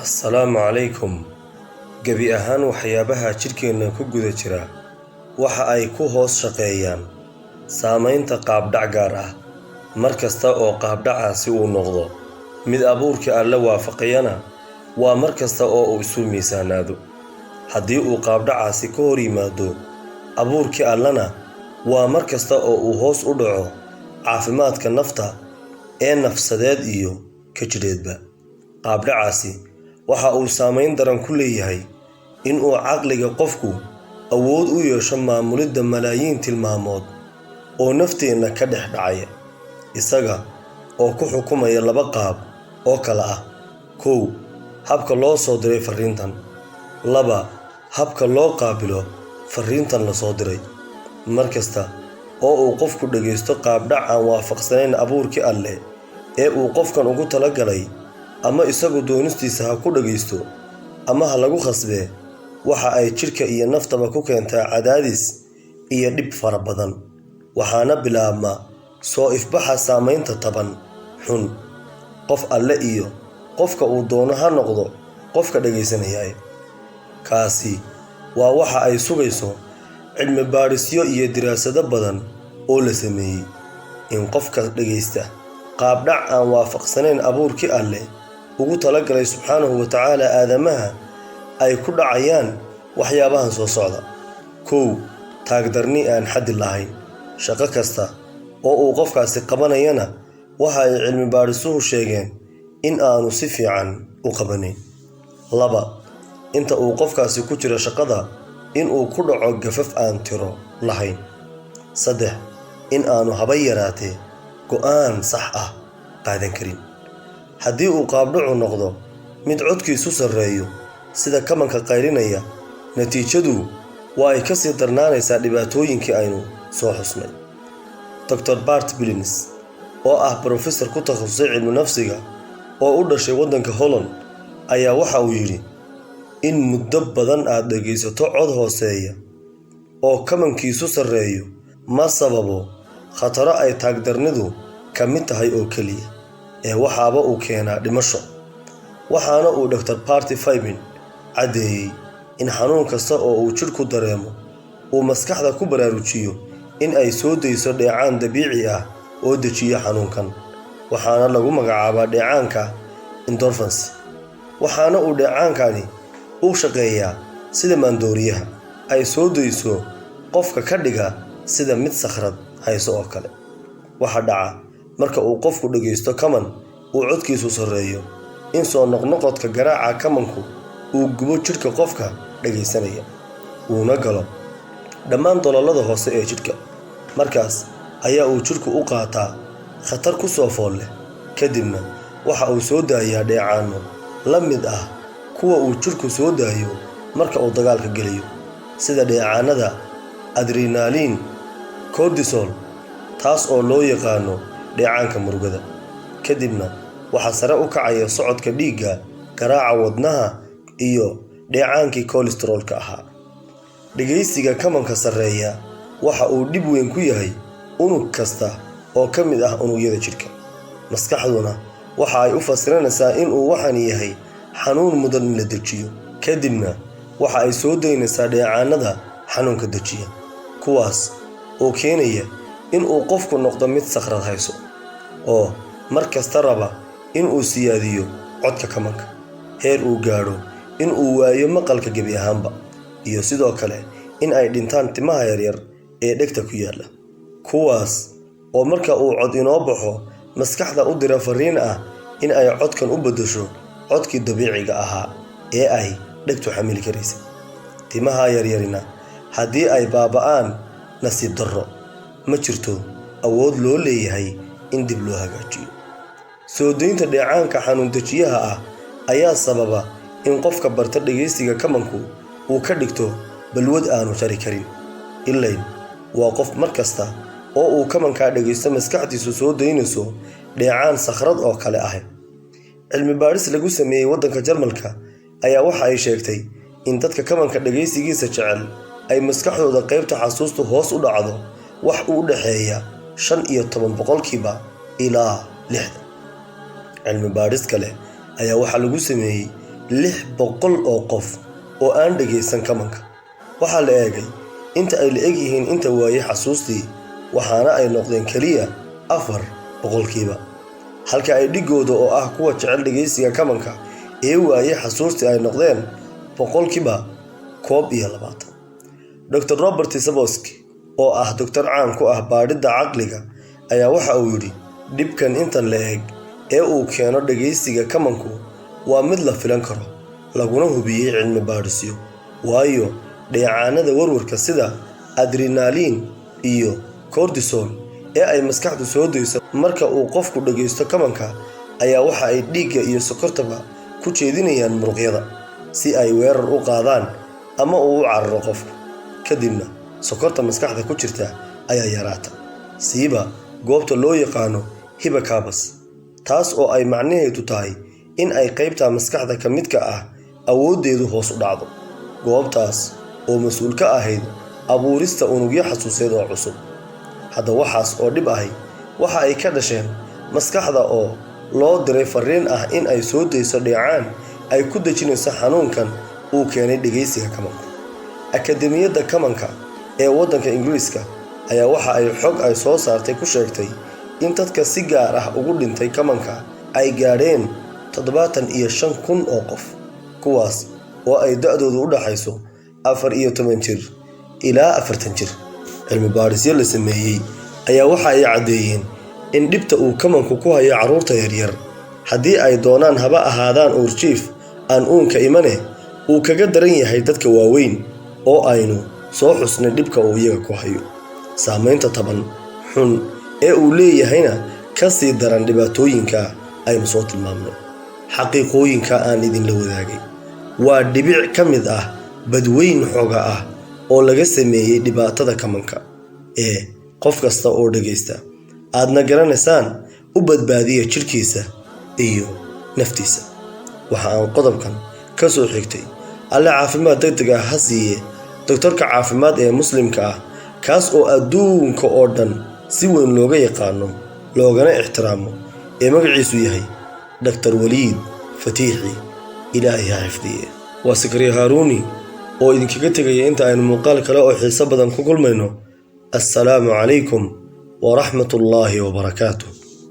Assalaamu calaykum. Gebi ahaan waxyaabaha jidhkeenna ku guda jira waxa ay ku hoos shaqeeyaan saamaynta qaabdhac gaar ah. Mar kasta oo qaabdhacaasi uu noqdo mid abuurkii Alle waafaqayana waa mar kasta oo uu isu miisaanaado. Haddii uu qaabdhacaasi ka hor yimaado abuurkii Allana waa mar kasta oo uu hoos u dhaco caafimaadka nafta ee nafsadeed iyo ka jidheedba. Qaabdhacaasi waxa uu saamayn daran ku leeyahay in uu caqliga qofku awood u yeesho maamulidda malaayiin tilmaamood oo nafteenna ka dhex dhacaya, isaga oo ku xukumaya laba qaab oo kala ah: 1. Habka loo soo diray fariintan. 2. Habka loo qaabilo fariintan la soo diray. Mar kasta oo uu qofku dhagaysto qaabdhac aan waafaqsanayn abuurkii Alle ee uu qofkan ugu talagalay, ama isagu doonistiisa ha ku dhagaysto ama ha lagu khasbee, waxa ay jidhka iyo naftaba ku keentaa cadaadis iyo dhib fara badan, waxaana bilaabma soo ifbaxa saamaynta taban xun. Qof Alle iyo qofka uu doono ha noqdo qofka dhagaysanaya. Kaasi waa waxa ay sugayso cilmi baadhisyo iyo diraasado badan oo la sameeyey, in qofka dhagaysta qaabdhac aan waafaqsanayn abuurkii Alle ugu talagalay subxaanahu wa tacaala aadamaha ay ku dhacayaan waxyaabahan soo socda. 1. Taagdarni aan xaddi lahayn. Shaqo kasta oo uu qofkaasi qabanayana waxa ay cilmi baadhisuhu sheegeen in aanu si fiican u qabanayn. 2. Inta uu qofkaasi ku jiro shaqada in uu ku dhaco gafaf aan tiro lahayn. 3. In aanu haba yaraatee go'aan sax ah qaadan karin. Haddii uu qaabdhacu noqdo mid codkiisu sarreeyo sida kamanka qaylinaya, natiijadu waa ay ka sii darnaanaysaa dhibaatooyinkii aynu soo xusnay. Dr. Bart Billings, oo ah professor ku takhasusay cilmi nafsiga oo u dhashay waddanka Holland, ayaa waxa uu yidhi: in muddo badan aad dhagaysato cod hooseeya oo kamankiisu sarreeyo ma sababo khataro ay taagdarnidu ka mid tahay oo keliya, ee waxaaba uu keenaa dhimasho. Waxaana uu Dr. Bart Faymin caddeeyey in xanuun kasta oo uu jidhku dareemo uu maskaxda ku baraarujiyo in ay soo dayso dheecaan dabiici ah oo dejiya xanuunkan, waxaana lagu magacaabaa dheecaanka endorphins. Waxaana uu dheecaankani u shaqeeyaa sida maandooriyaha ay soo dayso qofka, ka dhiga sida mid sakhrad hayso oo kale. Waxa dhaca marka uu qofku dhagaysto kaman uu codkiisu sarreeyo in soo noqnoqodka garaaca kamanku uu gubo jidhka qofka dhagaysanaya, uuna galo dhammaan daloolada hoose ee jidhka. Markaas ayaa uu jidhku u qaataa khatar ku soo fool leh, kadibna waxa uu soo daayaa dheecaano la mid ah kuwa uu jidhku soo daayo marka uu dagaalka gelayo, sida dheecaanada adrenaline, cortisol, taas oo loo yaqaano dheecaanka murugada. Kadibna waxaa sare u kacaya socodka dhiigga, garaaca wadnaha iyo dheecaankii kolestaroolka ahaa. Dhagaysiga kamanka sarreeya waxa uu dhib weyn ku yahay unug kasta oo ka mid ah unugyada jidhka. Maskaxduna waxa ay u fasiranaysaa in uu waxan yahay xanuun mudan in la dejiyo, kadibna waxa ay soo daynaysaa dheecaanada xanuunka dejiya, kuwaas oo keenaya in uu qofku noqdo mid sakhrad hayso oo mar kasta raba in uu siyaadiyo codka kamanka, heer uu gaadho in uu waayo maqalka gebi ahaanba, iyo sidoo kale in ay dhintaan timaha yaryar ee dhegta ku yaalla, kuwaas oo marka uu cod inoo baxo maskaxda u dira fariin ah in ay codkan u beddesho codkii dabiiciga ahaa ee ay dhegtu xamili karaysay. Timaha yaryarina haddii ay baaba'aan, nasiib darro ma jirto awood loo leeyahay in dib loo hagaajiyo. Soo daynta dheecaanka xanuun dejiyaha ah ayaa sababa in qofka barta dhagaysiga kamanku uu ka dhigto balwad aanu jari karin. Ilayn waa qof mar kasta oo uu kamankaa dhagaysto maskaxdiisu soo daynayso dheecaan sakhrad oo kale ah. Cilmi baadhis lagu sameeyey waddanka Jarmalka ayaa waxa ay sheegtay in dadka kamanka dhagaysigiisa jecel ay maskaxdooda qaybta xasuustu hoos u dhacdo wax u dhexeeya 15% ilaa 60%. Cilmi baadhis kale ayaa waxaa lagu sameeyey 600 oo qof oo aan dhegaysan kamanka. waxaa la eegay inta ay la eg yihiin inta waayey xasuustii, waxaana ay noqdeen keliya 4%, halka ay dhigooda oo ah kuwa jecel dhegaysiga kamanka ee waayey xasuustii ay noqdeen 21%. Dr. Robert Sapolsky, oo ah doctor caan ku ah baadhida caqliga, ayaa waxa uu yidhi dhibkan intan la eg ee uu keeno dhegaysiga kamanku waa mid la filan karo, laguna hubiyey cilmi baadhisyo, waayo dheecaanada warwarka sida adrenaline iyo cortisol ee ay maskaxdu soo dayso marka uu qofku dhagaysto kamanka ayaa waxa ay dhiigga iyo sokortaba ku jeedinayaan muruqyada si ay weerar u qaadaan ama uu u cararo qofku. kadibna sokorta maskaxda ku jirta ayaa yaraata, siiba goobta loo yaqaano hippocampus, taas oo ay macnaheedu tahay in ay qaybta maskaxda ka midka ah awoodeedu hoos u dhacdo, goobtaas oo mas'uul ka ahayd abuurista unugyo xasuuseed oo cusub. hadda waxaas oo dhib ahi waxa ay ka dhasheen maskaxda oo loo diray fariin ah in ay soo dayso dheecaan ay ku dejinayso xanuunkan uu keenay dhegaysiga kamanka. Akademiyadda kamanka ee waddanka Ingiriiska ayaa waxa ay xog ay soo saartay ku sheegtay in dadka si gaar ah ugu dhintay kamanka ay gaadheen 75,000 oo qof, kuwaas oo ay da'doodu u dhaxayso 14 jir ilaa 40 jir. cilmi baadhisyo la sameeyey ayaa waxa ay caddeeyeen in dhibta uu kamanku ku hayo carruurta yaryar, haddii ay doonaan haba ahaadaan uurjiif aan uunka imane, uu kaga daran yahay dadka waaweyn oo aynu soo xusnay dhibka uu iyaga ku hayo. saamaynta taban xun ee uu leeyahayna ka sii daran dhibaatooyinka aynu soo tilmaamnay. xaqiiqooyinka aan idinla wadaagay waa dhibic ka mid ah badweyn xooga ah oo laga sameeyey dhibaatada kamanka ee qof kasta oo dhagaysta aadna garanaysaan u badbaadiya jirkiisa iyo naftiisa. waxa aan qodobkan ka soo xigtay alle caafimaad degdeg ah ha siiye doktorka caafimaad ee muslimka ah, kaas oo adduunka oo dhan si weyn looga yaqaano loogana ixtiraamo, ee magaciisu yahay Dr. Waliid Fatiixi. ilaahay ha xifdiye. waa Sakariya Haaruni oo idinkaga tegaya inta aynu muuqaal kale oo xiiso badan ku kulmayno. assalaamu calaykum waraxmatullaahi wabarakaatuh.